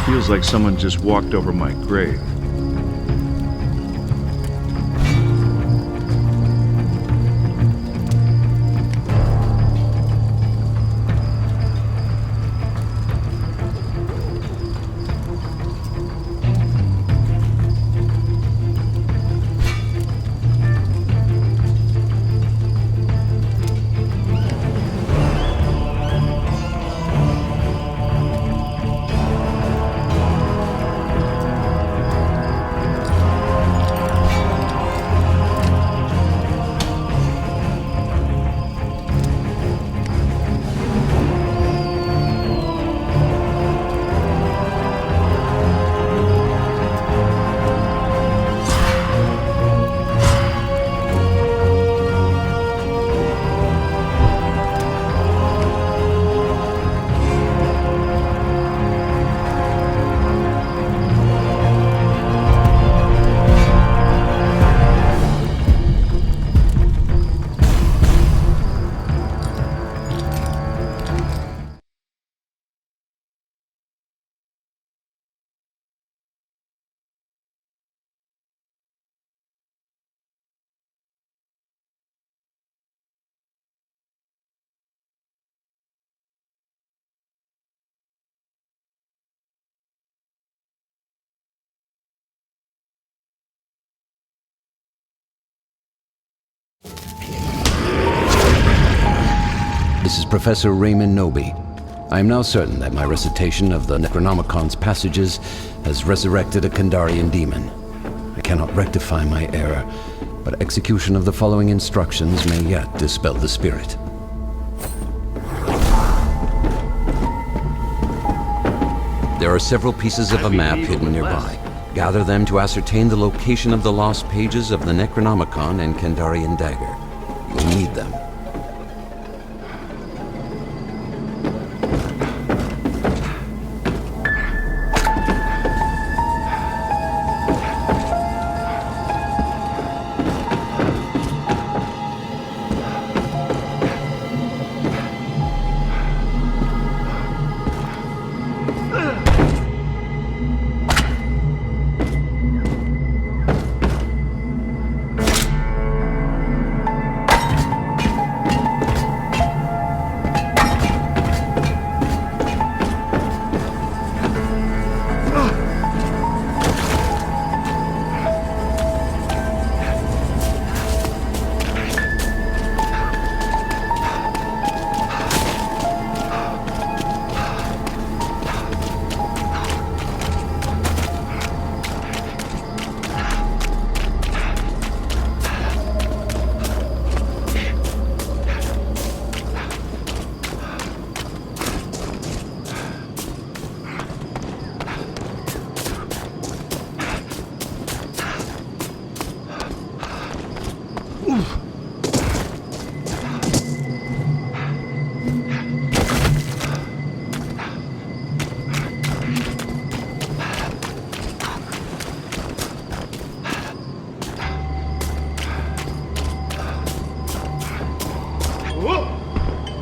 Feels like someone just walked over my grave. This is Professor Raymond Knowby. I am now certain that my recitation of the Necronomicon's passages has resurrected a Kandarian demon. I cannot rectify my error, but execution of the following instructions may yet dispel the spirit. There are several pieces of a map hidden nearby. Gather them to ascertain the location of the lost pages of the Necronomicon and Kandarian dagger. You'll need them.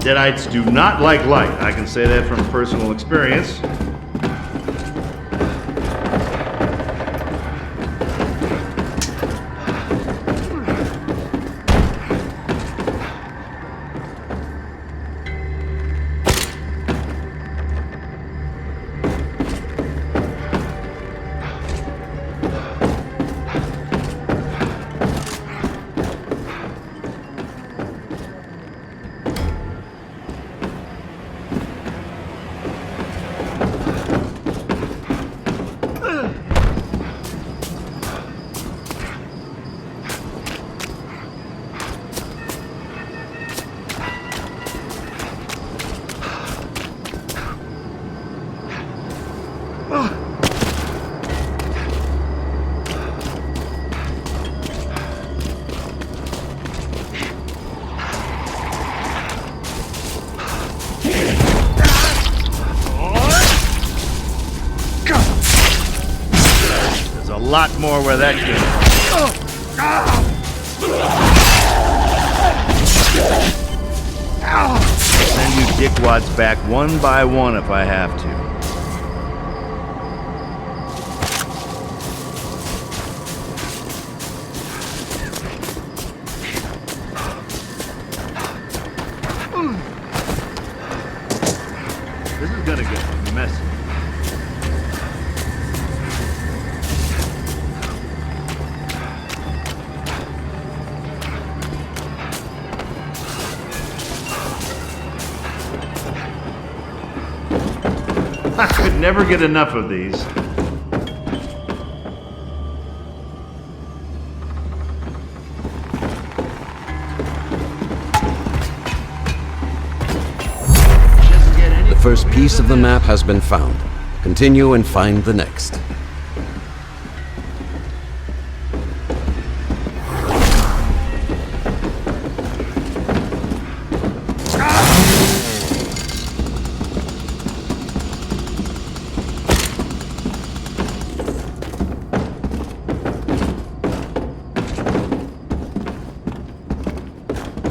Deadites do not like light. I can say that from personal experience. Lot more where that came from. Send you dickwads back one by one if I have to. This is Professor Raymond Knowby. I am now certain that my recitation of the Necronomicon passages has resurrected a Kandarian demon. I cannot rectify my error, but execution of the following instructions may yet dispel the spirit. Send you dickwads back one by one if I have to. never get enough of these. The first piece of the map has been found. Continue and find the next.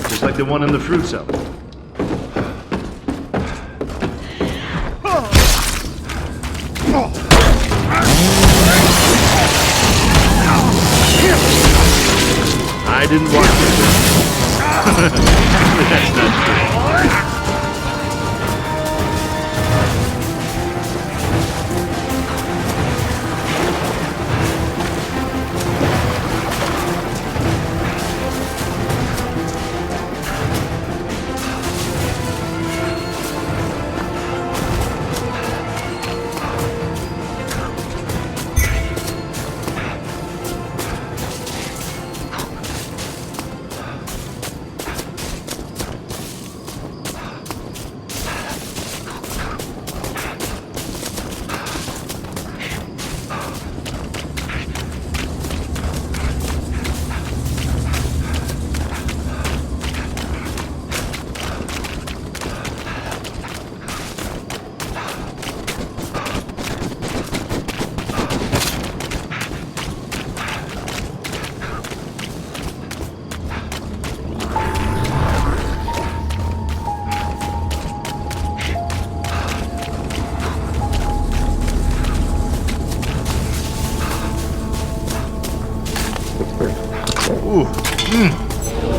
Just like the one in the fruit cellar. I didn't watch it. That's not true. Ooh,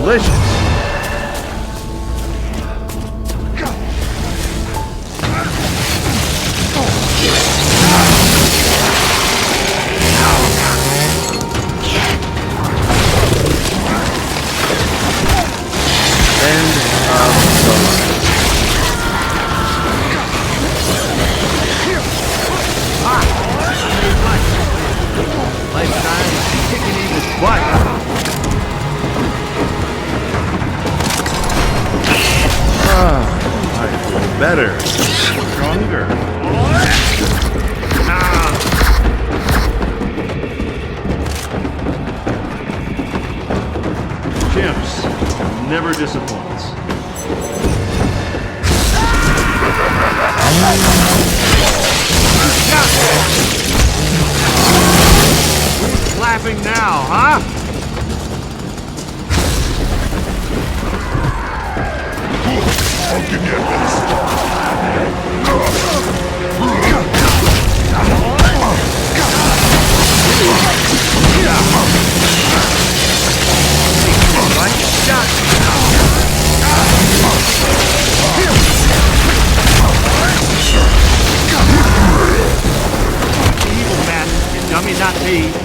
delicious. End of the line. Lifetime kicking Evil's butt. I feel better, stronger. Chimps never disappoints. Who's laughing now, huh? I'll give you this. Evil bastard, you dummy, not me.